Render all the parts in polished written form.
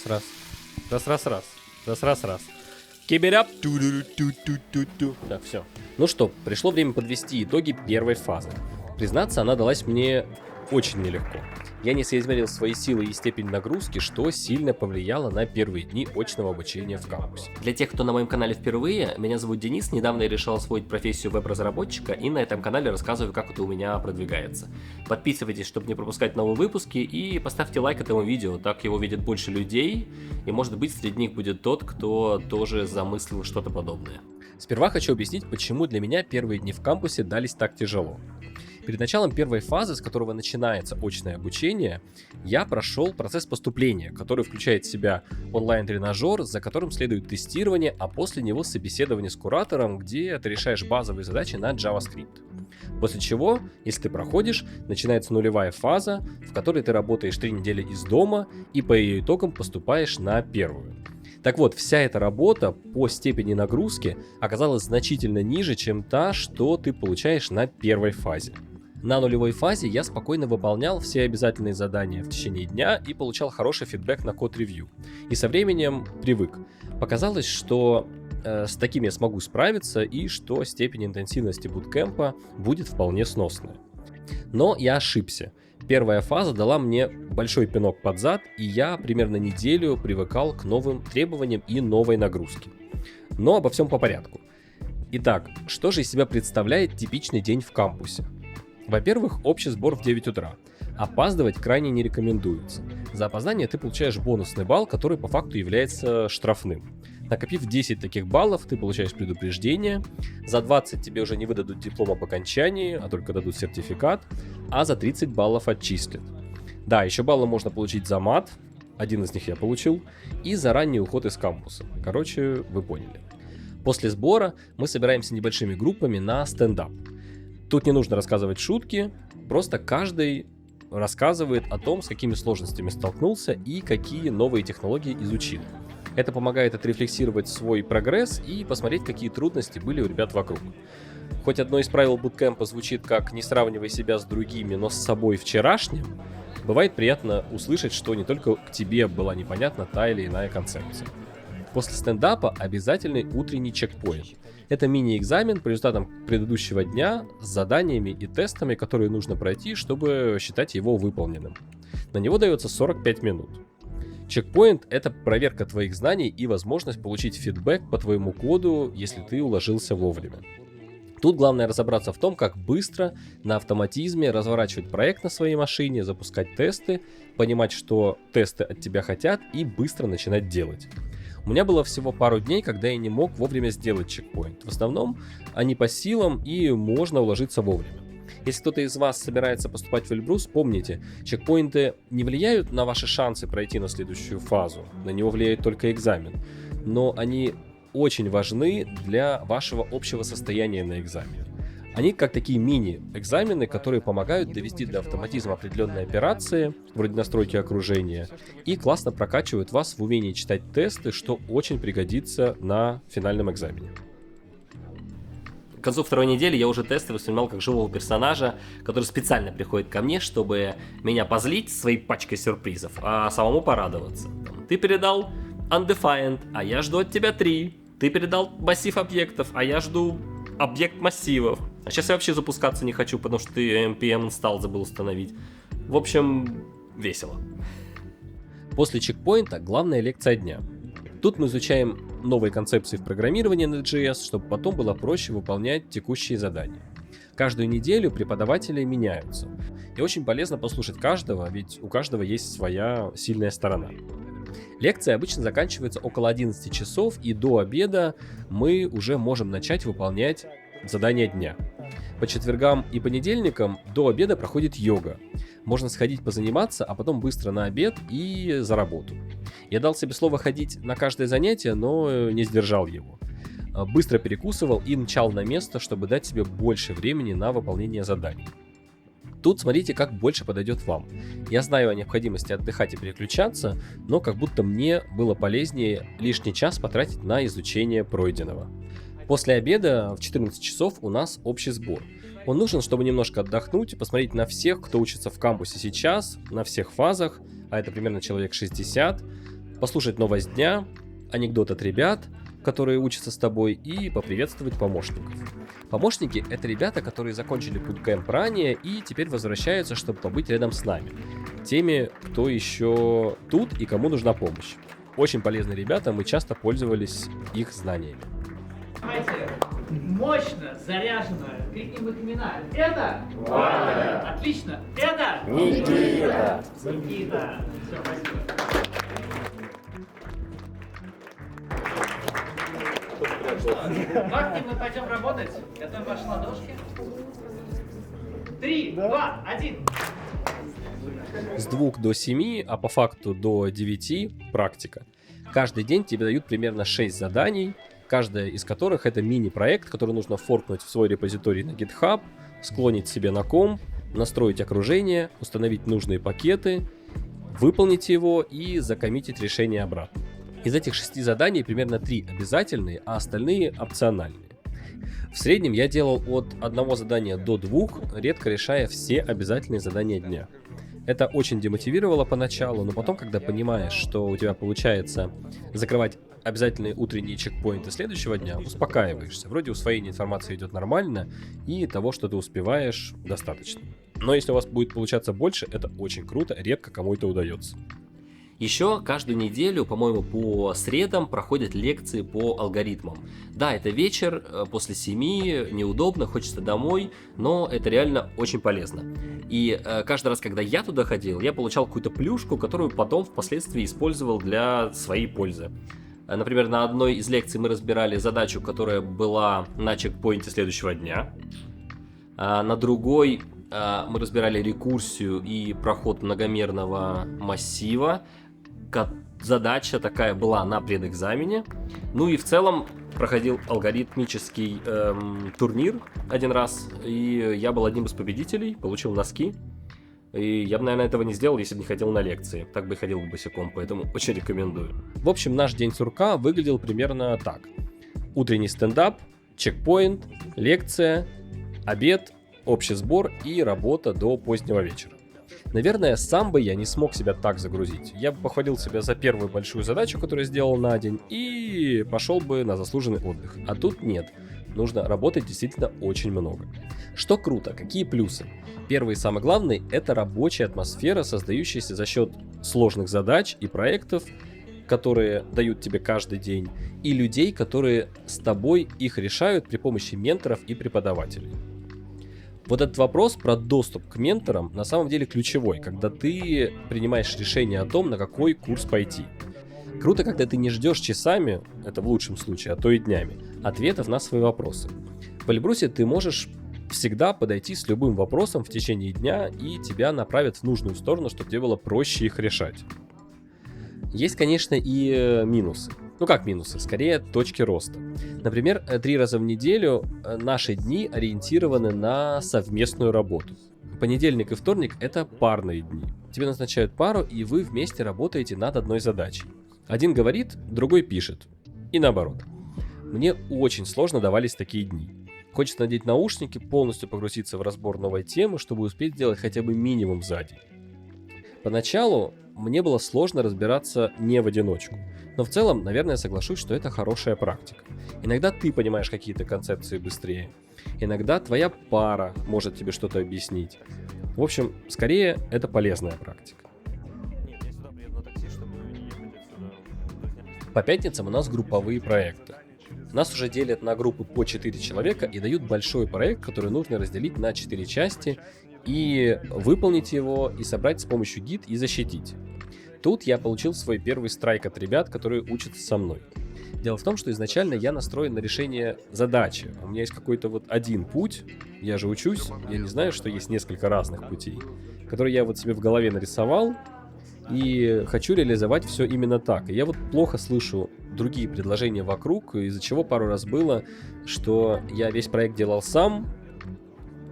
Раз. Раз. Раз. Киберяп. Так, все. Ну что, пришло время подвести итоги первой фазы. Признаться, она далась мне очень нелегко. Я не соизмерил свои силы и степень нагрузки, что сильно повлияло на первые дни очного обучения в кампусе. Для тех, кто на моем канале впервые, меня зовут Денис, недавно я решил освоить профессию веб-разработчика и на этом канале рассказываю, как это у меня продвигается. Подписывайтесь, чтобы не пропускать новые выпуски, и поставьте лайк этому видео, так его видят больше людей, и может быть среди них будет тот, кто тоже замыслил что-то подобное. Сперва хочу объяснить, почему для меня первые дни в кампусе дались так тяжело. Перед началом первой фазы, с которого начинается очное обучение, я прошел процесс поступления, который включает в себя онлайн-тренажер, за которым следует тестирование, а после него собеседование с куратором, где ты решаешь базовые задачи на JavaScript. После чего, если ты проходишь, начинается нулевая фаза, в которой ты работаешь 3 недели из дома и по ее итогам поступаешь на первую. Так вот, вся эта работа по степени нагрузки оказалась значительно ниже, чем та, что ты получаешь на первой фазе. На нулевой фазе я спокойно выполнял все обязательные задания в течение дня и получал хороший фидбэк на код-ревью. И со временем привык. Показалось, что с таким я смогу справиться и что степень интенсивности буткемпа будет вполне сносная. Но я ошибся. Первая фаза дала мне большой пинок под зад, и я примерно неделю привыкал к новым требованиям и новой нагрузке. Но обо всем по порядку. Итак, что же из себя представляет типичный день в кампусе? Во-первых, общий сбор в 9 утра. Опаздывать крайне не рекомендуется. За опоздание ты получаешь бонусный балл, который по факту является штрафным. Накопив 10 таких баллов, ты получаешь предупреждение. За 20 тебе уже не выдадут диплом об окончании, а только дадут сертификат. А за 30 баллов отчислят. Да, еще баллы можно получить за мат. Один из них я получил. И за ранний уход из кампуса. Короче, вы поняли. После сбора мы собираемся небольшими группами на стендап. Тут не нужно рассказывать шутки, просто каждый рассказывает о том, с какими сложностями столкнулся и какие новые технологии изучил. Это помогает отрефлексировать свой прогресс и посмотреть, какие трудности были у ребят вокруг. Хоть одно из правил буткемпа звучит как «не сравнивай себя с другими, но с собой вчерашним», бывает приятно услышать, что не только к тебе была непонятна та или иная концепция. После стендапа обязательный утренний чекпоинт. Это мини-экзамен по результатам предыдущего дня с заданиями и тестами, которые нужно пройти, чтобы считать его выполненным. На него дается 45 минут. Чекпоинт — это проверка твоих знаний и возможность получить фидбэк по твоему коду, если ты уложился вовремя. Тут главное разобраться в том, как быстро на автоматизме разворачивать проект на своей машине, запускать тесты, понимать, что тесты от тебя хотят, и быстро начинать делать. У меня было всего пару дней, когда я не мог вовремя сделать чекпоинт. В основном они по силам и можно уложиться вовремя. Если кто-то из вас собирается поступать в Эльбрус, помните, чекпоинты не влияют на ваши шансы пройти на следующую фазу. На него влияет только экзамен. Но они очень важны для вашего общего состояния на экзамене. Они как такие мини-экзамены, которые помогают довести до автоматизма определенные операции, вроде настройки окружения, и классно прокачивают вас в умении читать тесты, что очень пригодится на финальном экзамене. К концу второй недели я уже тесты воспринимал как живого персонажа, который специально приходит ко мне, чтобы меня позлить своей пачкой сюрпризов, а самому порадоваться. Ты передал undefined, а я жду от тебя 3. Ты передал массив объектов, а я жду объект массивов. А сейчас я вообще запускаться не хочу, потому что ты npm install забыл установить. В общем, весело. После чекпоинта главная лекция дня. Тут мы изучаем новые концепции в программировании на JS, чтобы потом было проще выполнять текущие задания. Каждую неделю преподаватели меняются. И очень полезно послушать каждого, ведь у каждого есть своя сильная сторона. Лекция обычно заканчивается около 11 часов, и до обеда мы уже можем начать выполнять задания дня. По четвергам и понедельникам до обеда проходит йога. Можно сходить позаниматься, а потом быстро на обед и за работу. Я дал себе слово ходить на каждое занятие, но не сдержал его. Быстро перекусывал и мчал на место, чтобы дать себе больше времени на выполнение заданий. Тут смотрите, как больше подойдет вам. Я знаю о необходимости отдыхать и переключаться, но как будто мне было полезнее лишний час потратить на изучение пройденного. После обеда в 14 часов у нас общий сбор. Он нужен, чтобы немножко отдохнуть и посмотреть на всех, кто учится в кампусе сейчас, на всех фазах, а это примерно человек 60, послушать новость дня, анекдот от ребят, которые учатся с тобой, и поприветствовать помощников. Помощники — это ребята, которые закончили буткэмп ранее и теперь возвращаются, чтобы побыть рядом с нами, теми, кто еще тут и кому нужна помощь. Очень полезные ребята, мы часто пользовались их знаниями. Давайте мощно, заряженно крикнем их имена. Это? Ваня! Отлично. Это? Никита! Никита. Все, спасибо. Как мы пойдем работать? Готовим ваши ладошки. 3, 2, 1. С 2 до 7, а по факту до 9 практика. Каждый день тебе дают примерно 6 заданий, каждая из которых это мини-проект, который нужно форкнуть в свой репозиторий на GitHub, склонить себе на комп, настроить окружение, установить нужные пакеты, выполнить его и закоммитить решение обратно. Из этих 6 заданий примерно 3 обязательные, а остальные опциональные. В среднем я делал от одного задания до 2, редко решая все обязательные задания дня. Это очень демотивировало поначалу, но потом, когда понимаешь, что у тебя получается закрывать обязательные утренние чекпоинты следующего дня, успокаиваешься. Вроде усвоение информации идет нормально, и того, что ты успеваешь, достаточно. Но если у вас будет получаться больше, это очень круто, редко кому это удается. Еще каждую неделю, по-моему, по средам проходят лекции по алгоритмам. Да, это вечер, после 7, неудобно, хочется домой, но это реально очень полезно. И каждый раз, когда я туда ходил, я получал какую-то плюшку, которую потом впоследствии использовал для своей пользы. Например, на одной из лекций мы разбирали задачу, которая была на чекпоинте следующего дня. На другой мы разбирали рекурсию и проход многомерного массива. Задача такая была на предэкзамене. Ну и в целом проходил алгоритмический турнир один раз, и я был одним из победителей, получил носки. И я бы, наверное, этого не сделал, если бы не ходил на лекции. Так бы и ходил бы босиком, поэтому очень рекомендую. В общем, наш день сурка выглядел примерно так. Утренний стендап, чекпоинт, лекция, обед, общий сбор и работа до позднего вечера. Наверное, сам бы я не смог себя так загрузить. Я бы похвалил себя за первую большую задачу, которую сделал на день, и пошел бы на заслуженный отдых. А тут нет. Нужно работать действительно очень много. Что круто, какие плюсы? Первый и самый главный – это рабочая атмосфера, создающаяся за счет сложных задач и проектов, которые дают тебе каждый день, и людей, которые с тобой их решают при помощи менторов и преподавателей. Вот этот вопрос про доступ к менторам на самом деле ключевой, когда ты принимаешь решение о том, на какой курс пойти. Круто, когда ты не ждешь часами, это в лучшем случае, а то и днями, ответов на свои вопросы. В Эльбрусе ты можешь всегда подойти с любым вопросом в течение дня, и тебя направят в нужную сторону, чтобы тебе было проще их решать. Есть, конечно, и минусы. Ну как минусы? Скорее точки роста. Например, 3 раза в неделю наши дни ориентированы на совместную работу. Понедельник и вторник — это парные дни. Тебе назначают пару, и вы вместе работаете над одной задачей. Один говорит, другой пишет. И наоборот. Мне очень сложно давались такие дни. Хочется надеть наушники, полностью погрузиться в разбор новой темы, чтобы успеть сделать хотя бы минимум за день. Поначалу мне было сложно разбираться не в одиночку. Но в целом, наверное, соглашусь, что это хорошая практика. Иногда ты понимаешь какие-то концепции быстрее. Иногда твоя пара может тебе что-то объяснить. В общем, скорее, это полезная практика. По пятницам у нас групповые проекты. Нас уже делят на группы по 4 человека и дают большой проект, который нужно разделить на 4 части и выполнить его, и собрать с помощью гид и защитить. Тут я получил свой первый страйк от ребят, которые учатся со мной. Дело в том, что изначально я настроен на решение задачи. У меня есть какой-то вот один путь, я же учусь, я не знаю, что есть несколько разных путей, которые я вот себе в голове нарисовал, и хочу реализовать все именно так. И я вот плохо слышу другие предложения вокруг, из-за чего пару раз было, что я весь проект делал сам,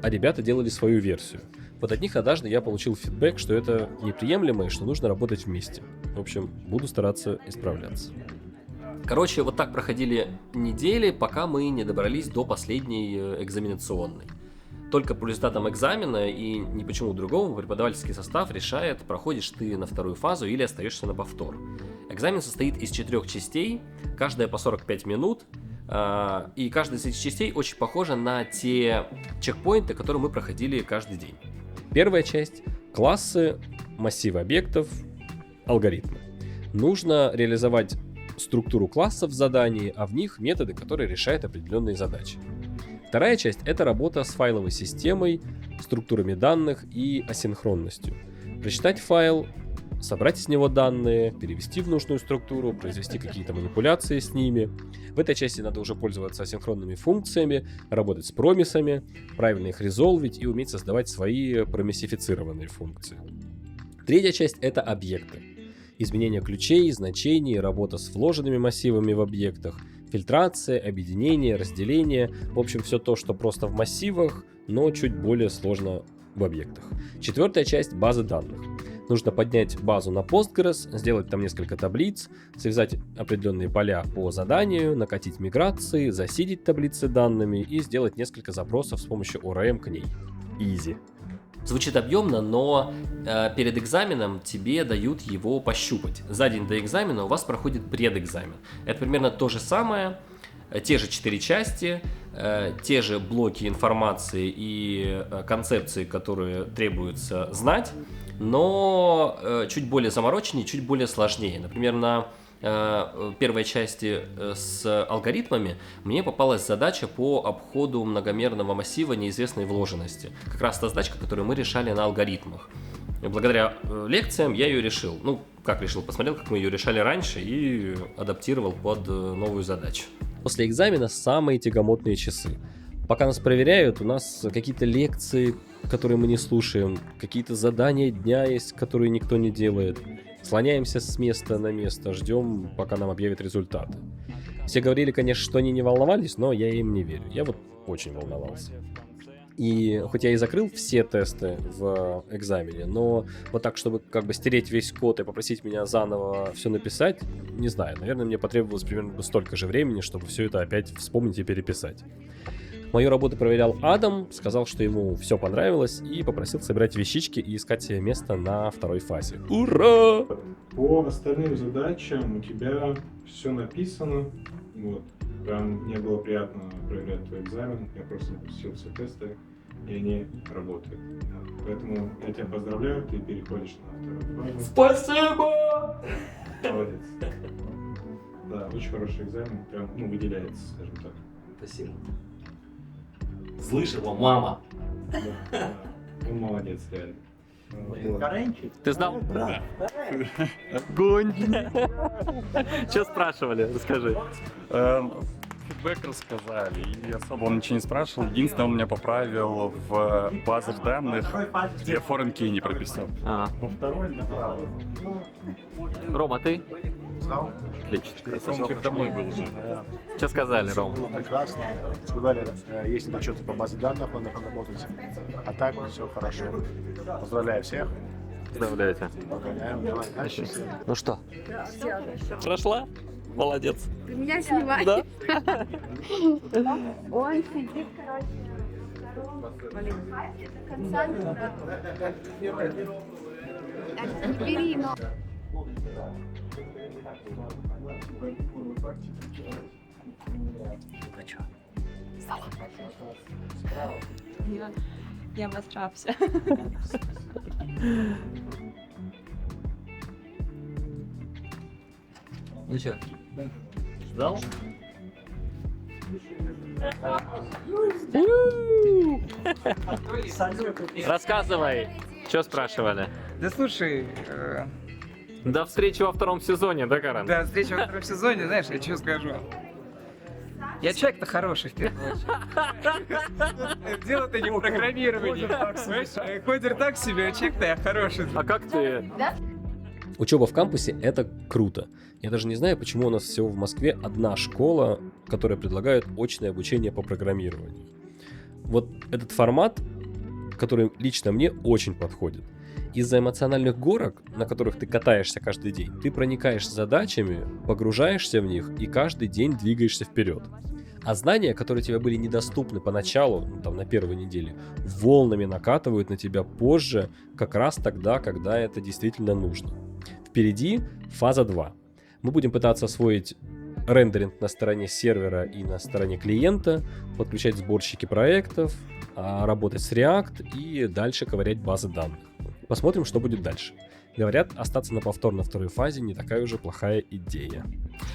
а ребята делали свою версию. Вот от них однажды я получил фидбэк, что это неприемлемо и что нужно работать вместе. В общем, буду стараться исправляться. Короче, вот так проходили недели, пока мы не добрались до последней экзаменационной. Только по результатам экзамена и ни почему другому преподавательский состав решает, проходишь ты на вторую фазу или остаешься на повтор. Экзамен состоит из 4 частей, каждая по 45 минут, и каждая из этих частей очень похожа на те чекпоинты, которые мы проходили каждый день. Первая часть — классы, массивы объектов, алгоритмы. Нужно реализовать структуру классов в задании, а в них методы, которые решают определенные задачи. Вторая часть — это работа с файловой системой, структурами данных и асинхронностью. Прочитать файл, собрать из него данные, перевести в нужную структуру, произвести какие-то манипуляции с ними. В этой части надо уже пользоваться асинхронными функциями, работать с промисами, правильно их резолвить и уметь создавать свои промиссифицированные функции. Третья часть — это объекты. Изменение ключей, значений, работа с вложенными массивами в объектах, фильтрация, объединение, разделение. В общем, все то, что просто в массивах, но чуть более сложно в объектах. Четвертая часть — базы данных. Нужно поднять базу на Postgres, сделать там несколько таблиц, связать определенные поля по заданию, накатить миграции, засидеть таблицы данными и сделать несколько запросов с помощью ORM к ней. Easy. Звучит объемно, но перед экзаменом тебе дают его пощупать. За день до экзамена у вас проходит предэкзамен. Это примерно то же самое, те же 4 части, те же блоки информации и концепции, которые требуется знать, но чуть более замороченнее, чуть более сложнее. Например, на первой части с алгоритмами мне попалась задача по обходу многомерного массива неизвестной вложенности. Как раз та задачка, которую мы решали на алгоритмах. И благодаря лекциям я ее решил. Ну, как решил, посмотрел, как мы ее решали раньше и адаптировал под новую задачу. После экзамена самые тягомотные часы. Пока нас проверяют, у нас какие-то лекции, которые мы не слушаем, какие-то задания дня есть, которые никто не делает. Слоняемся с места на место, ждем, пока нам объявят результаты. Все говорили, конечно, что они не волновались, но я им не верю. Я вот очень волновался. И хоть я и закрыл все тесты в экзамене, но вот так, чтобы как бы стереть весь код и попросить меня заново все написать, не знаю, наверное, мне потребовалось примерно столько же времени, чтобы все это опять вспомнить и переписать. Мою работу проверял Адам, сказал, что ему все понравилось и попросил собирать вещички и искать себе место на второй фазе. Ура! По остальным задачам у тебя все написано. Вот. Прям мне было приятно проверять твой экзамен. Я просто запустил все тесты, и они работают. Поэтому я тебя поздравляю, ты переходишь на вторую фазу. Спасибо! Молодец. Да, очень хороший экзамен, прям выделяется, скажем так. Спасибо. Слышала, мама. Да. Он молодец, реально. Каренчик? Ты знал? Да. Огонь! Что спрашивали? Расскажи. Фидбэк рассказали, и особо он ничего не спрашивал. Единственное, он меня поправил в базах данных, где foreign key не прописал. Во второй направо. Рома, ты? Отлично. Он передо мной был уже. Что сказали, Ром? Прекрасно. Сказали, есть отчеты по базе данных, надо работать. А так все хорошо. Поздравляю всех. Поздравляйте. Погоняем, давай дальше. Ну что? Прошла? Молодец. Ты меня снимаешь? Да? Он сидит, короче, на втором фазе до конца. Не бери, но... Ну что? Я обосрався. Ну что? Ждал? Рассказывай, что спрашивали? Да слушай, До встречи во втором сезоне, да, Карен? до встречи во втором сезоне, знаешь, я что скажу? Я человек-то хороший, в первую очередь. Дело-то не в программировании. Понимаешь? Кодер так себе, а человек-то я хороший. А как ты? Учеба в кампусе — это круто. Я даже не знаю, почему у нас всего в Москве одна школа, которая предлагает очное обучение по программированию. Вот этот формат, который лично мне очень подходит. Из-за эмоциональных горок, на которых ты катаешься каждый день, ты проникаешь задачами, погружаешься в них и каждый день двигаешься вперед. А знания, которые тебе были недоступны поначалу, на первой неделе, волнами накатывают на тебя позже, как раз тогда, когда это действительно нужно. Впереди фаза 2. Мы будем пытаться освоить рендеринг на стороне сервера и на стороне клиента, подключать сборщики проектов, работать с React и дальше ковырять базы данных. Посмотрим, что будет дальше. Говорят, остаться на повтор на второй фазе не такая уже плохая идея.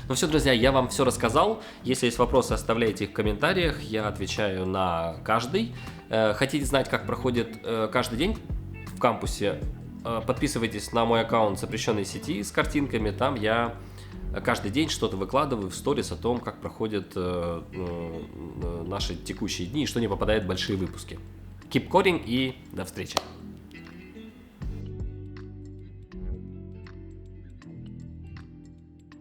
Ну все, друзья, я вам все рассказал. Если есть вопросы, оставляйте их в комментариях. Я отвечаю на каждый. Хотите знать, как проходит каждый день в кампусе? Подписывайтесь на мой аккаунт запрещенной сети с картинками. Там я каждый день что-то выкладываю в сторис о том, как проходят наши текущие дни и что не попадает в большие выпуски. Keep coding и до встречи!